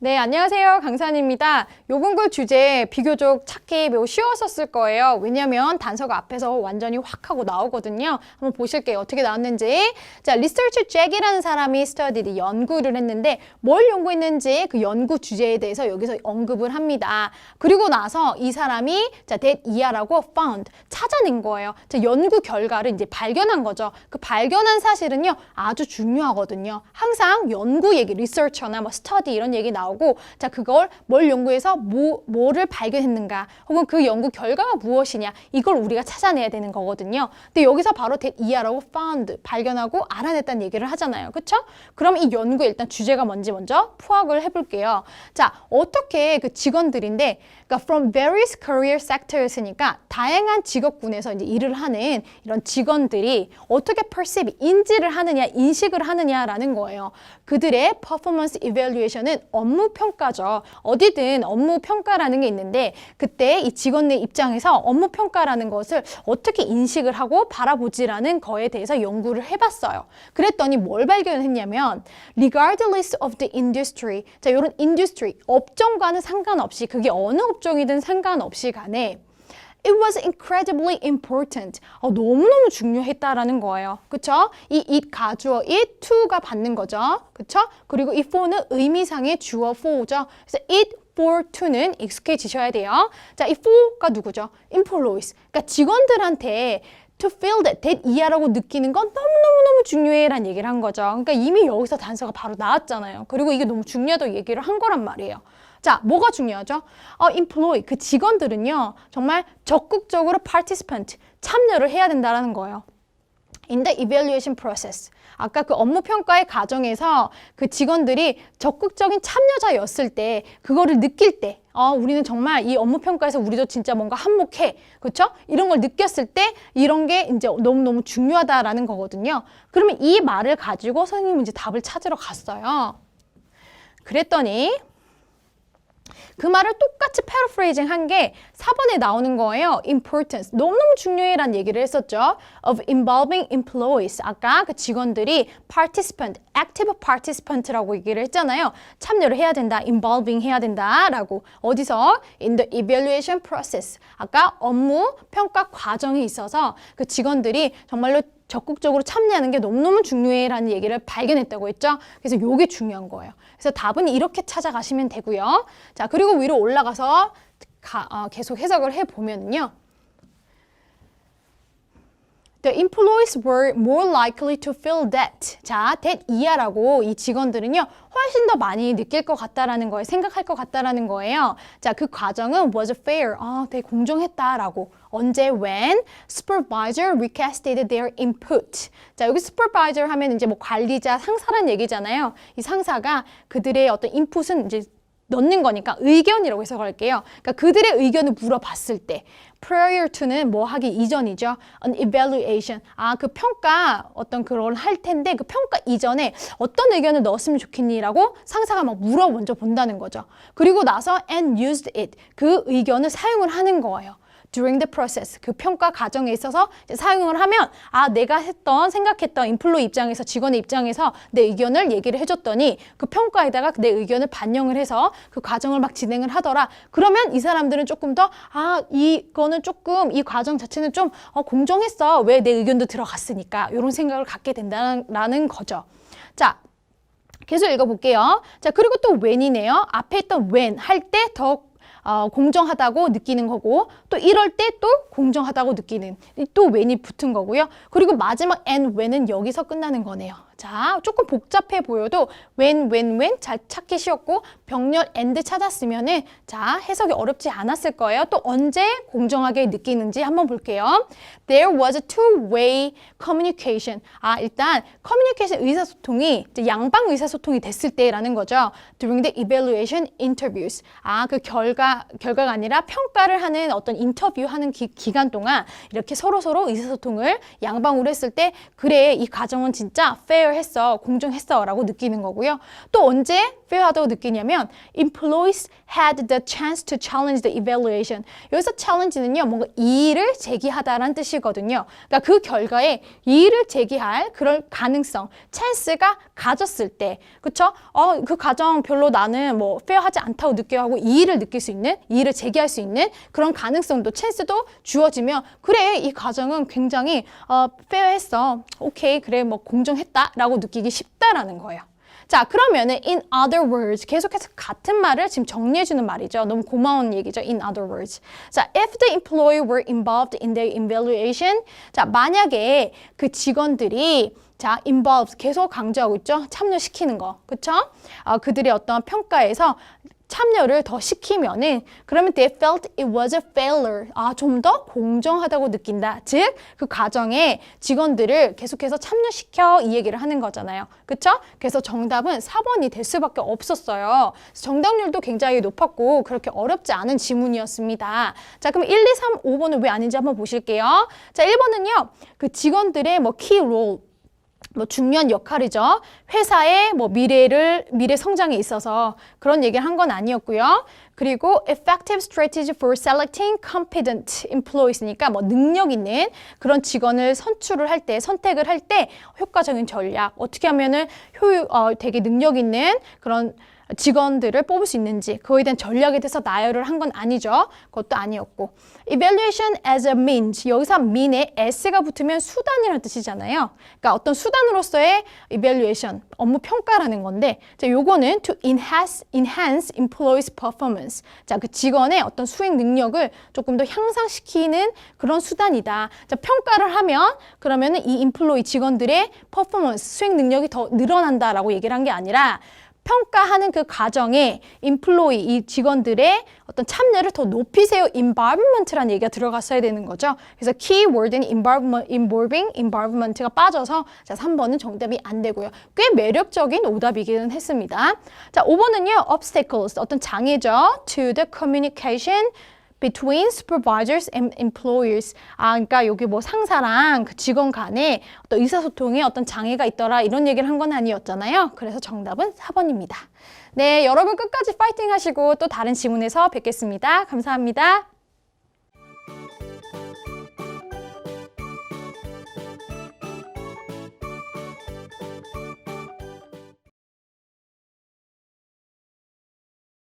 네, 안녕하세요. 강산입니다. 요번 글 주제 비교적 찾기 매우 쉬웠었을 거예요. 왜냐면 단서가 앞에서 완전히 확 하고 나오거든요. 한번 보실게요. 어떻게 나왔는지. 자, 리서치 잭이라는 사람이 스터디드 연구를 했는데 뭘 연구했는지 그 연구 주제에 대해서 여기서 언급을 합니다. 그리고 나서 이 사람이 자, that year라고 found 찾아낸 거예요. 자, 연구 결과를 이제 발견한 거죠. 그 발견한 사실은요, 아주 중요하거든요. 항상 연구 얘기, 리서처나 뭐 스터디 이런 얘기 나오고 자, 그걸 뭘 연구해서 뭐를 발견했는가 혹은 그 연구 결과가 무엇이냐 이걸 우리가 찾아내야 되는 거거든요. 근데 여기서 바로 that year라고 found 발견하고 알아냈다는 얘기를 하잖아요. 그쵸? 그럼 이 연구의 일단 주제가 뭔지 먼저 파악을 해볼게요. 자, 어떻게 그 직원들인데 그러니까 from various career sectors니까 다양한 직업군에서 이제 일을 하는 이런 직원들이 어떻게 perceive, 인지를 하느냐, 인식을 하느냐라는 거예요. 그들의 performance evaluation은 업무 평가죠. 어디든 업무 평가라는 게 있는데 그때 이 직원의 입장에서 업무 평가라는 것을 어떻게 인식을 하고 바라보지라는 거에 대해서 연구를 해봤어요. 그랬더니 뭘 발견했냐면 regardless of the industry, 자, 이런 industry, 업종과는 상관없이 그게 어느 업종이든 상관없이 간에 It was incredibly important. 너무너무 중요했다라는 거예요. 그쵸? 이 it 가주어 it, to가 받는 거죠. 그쵸? 그리고 이 for는 의미상의 주어 for죠. 그래서 it for to는 익숙해지셔야 돼요. 자, 이 for가 누구죠? employees. 그러니까 직원들한테 to feel that year라고 느끼는 건 너무너무너무 중요해라는 얘기를 한 거죠. 그러니까 이미 여기서 단서가 바로 나왔잖아요. 그리고 이게 너무 중요하다고 얘기를 한 거란 말이에요. 자, 뭐가 중요하죠? employee, 그 직원들은요, 정말 적극적으로 participant, 참여를 해야 된다는 거예요. In the evaluation process. 아까 그 업무 평가의 과정에서 그 직원들이 적극적인 참여자였을 때, 그거를 느낄 때, 우리는 정말 이 업무 평가에서 우리도 진짜 뭔가 한몫해. 그렇죠? 이런 걸 느꼈을 때 이런 게 이제 너무너무 중요하다라는 거거든요. 그러면 이 말을 가지고 선생님은 이제 답을 찾으러 갔어요. 그랬더니 그 말을 똑같이 paraphrasing 한 게 4번에 나오는 거예요. importance, 너무너무 중요해라는 얘기를 했었죠. of involving employees, 아까 그 직원들이 participant, active participant라고 얘기를 했잖아요. 참여를 해야 된다, involving 해야 된다라고. 어디서? in the evaluation process, 아까 업무 평가 과정에 있어서 그 직원들이 정말로 적극적으로 참여하는 게 너무너무 중요해라는 얘기를 발견했다고 했죠. 그래서 이게 중요한 거예요. 그래서 답은 이렇게 찾아가시면 되고요. 자, 그리고 위로 올라가서 계속 해석을 해보면요. The employees were more likely to feel that. 자, that year라고 이 직원들은요, 훨씬 더 많이 느낄 것 같다라는 거예요. 생각할 것 같다라는 거예요. 자, 그 과정은 was fair. 되게 공정했다라고. 언제? When supervisor requested their input. 자, 여기 supervisor 하면 이제 뭐 관리자, 상사란 얘기잖아요. 이 상사가 그들의 어떤 인풋은 이제 넣는 거니까 의견이라고 해석할게요. 그러니까 그들의 의견을 물어봤을 때 prior to는 뭐 하기 이전이죠. An evaluation. 그 평가 어떤 그걸 할 텐데 그 평가 이전에 어떤 의견을 넣었으면 좋겠니라고 상사가 막 먼저 본다는 거죠. 그리고 나서 and used it. 그 의견을 사용을 하는 거예요. during the process, 그 평가 과정에 있어서 이제 사용을 하면 내가 생각했던 인플로이 입장에서, 직원의 입장에서 내 의견을 얘기를 해줬더니 그 평가에다가 내 의견을 반영을 해서 그 과정을 막 진행을 하더라. 그러면 이 사람들은 조금 더 이거는 조금 이 과정 자체는 좀 공정했어. 왜 내 의견도 들어갔으니까. 이런 생각을 갖게 된다는 거죠. 자, 계속 읽어볼게요. 자, 그리고 또 when이네요. 앞에 있던 when 할 때 더 공정하다고 느끼는 거고 또 이럴 때 또 공정하다고 느끼는 또 when이 붙은 거고요. 그리고 마지막 and when은 여기서 끝나는 거네요. 자, 조금 복잡해 보여도 when 잘 찾기 쉬웠고 병렬 and 찾았으면은 자, 해석이 어렵지 않았을 거예요. 또 언제 공정하게 느끼는지 한번 볼게요. There was a two-way communication. 일단 communication 의사소통이 이제 양방 의사소통이 됐을 때라는 거죠. During the evaluation interviews. 그 결과가 아니라 평가를 하는 어떤 인터뷰하는 기간 동안 이렇게 서로 의사소통을 양방으로 했을 때 그래, 이 과정은 진짜 fair fair했어, 공정했어 라고 느끼는 거고요. 또 언제 fair하다고 느끼냐면 employees had the chance to challenge the evaluation. 여기서 challenge는요, 뭔가 이의를 제기하다라는 뜻이거든요. 그러니까 그 결과에 이의를 제기할 그런 가능성, 찬스가 가졌을 때, 그쵸? 그 가정 별로 나는 뭐 fair하지 않다고 느껴 하고 이의를 느낄 수 있는, 이의를 제기할 수 있는 그런 가능성도, 찬스도 주어지면 그래, 이 가정은 굉장히 fair했어. 오케이, 그래, 뭐 공정했다라고 느끼기 쉽다라는 거예요. 자, 그러면은 in other words 계속해서 같은 말을 지금 정리해주는 말이죠. 너무 고마운 얘기죠. in other words. 자, if the employee were involved in the evaluation. 자, 만약에 그 직원들이 자, involved 계속 강조하고 있죠. 참여시키는 거. 그쵸? 그들의 어떤 평가에서 참여를 더 시키면은 그러면 they felt it was a failure. 좀 더 공정하다고 느낀다. 즉, 그 과정에 직원들을 계속해서 참여시켜 이 얘기를 하는 거잖아요. 그쵸? 그래서 정답은 4번이 될 수밖에 없었어요. 정답률도 굉장히 높았고 그렇게 어렵지 않은 지문이었습니다. 자, 그럼 1, 2, 3, 5번은 왜 아닌지 한번 보실게요. 자, 1번은요. 그 직원들의 뭐 key role 뭐 중요한 역할이죠. 회사의 뭐 미래 성장에 있어서 그런 얘기를 한 건 아니었고요. 그리고 effective strategy for selecting competent employees니까 뭐 능력 있는 그런 직원을 선택을 할 때 효과적인 전략, 어떻게 하면은 되게 능력 있는 그런 직원들을 뽑을 수 있는지 그거에 대한 전략에 대해서 나열을 한 건 아니죠. 그것도 아니었고 evaluation as a means 여기서 mean에 s가 붙으면 수단이라는 뜻이잖아요. 그러니까 어떤 수단으로서의 evaluation 업무 평가라는 건데 자, 요거는 to enhance employees performance 자, 그 직원의 어떤 수행 능력을 조금 더 향상시키는 그런 수단이다. 자, 평가를 하면 그러면은 이 employee 직원들의 performance 수행 능력이 더 늘어난다라고 얘기를 한 게 아니라 평가하는 그 과정에 employee, 이 직원들의 어떤 참여를 더 높이세요. involvement라는 얘기가 들어갔어야 되는 거죠. 그래서 keyword는 involvement가 빠져서 자, 3번은 정답이 안 되고요. 꽤 매력적인 오답이기는 했습니다. 자, 5번은요. obstacles, 어떤 장애죠. to the communication between supervisors and employers. 그러니까 여기 뭐 상사랑 그 직원 간에 어떤 의사소통에 어떤 장애가 있더라 이런 얘기를 한 건 아니었잖아요. 그래서 정답은 4번입니다. 네, 여러분 끝까지 파이팅 하시고 또 다른 지문에서 뵙겠습니다. 감사합니다.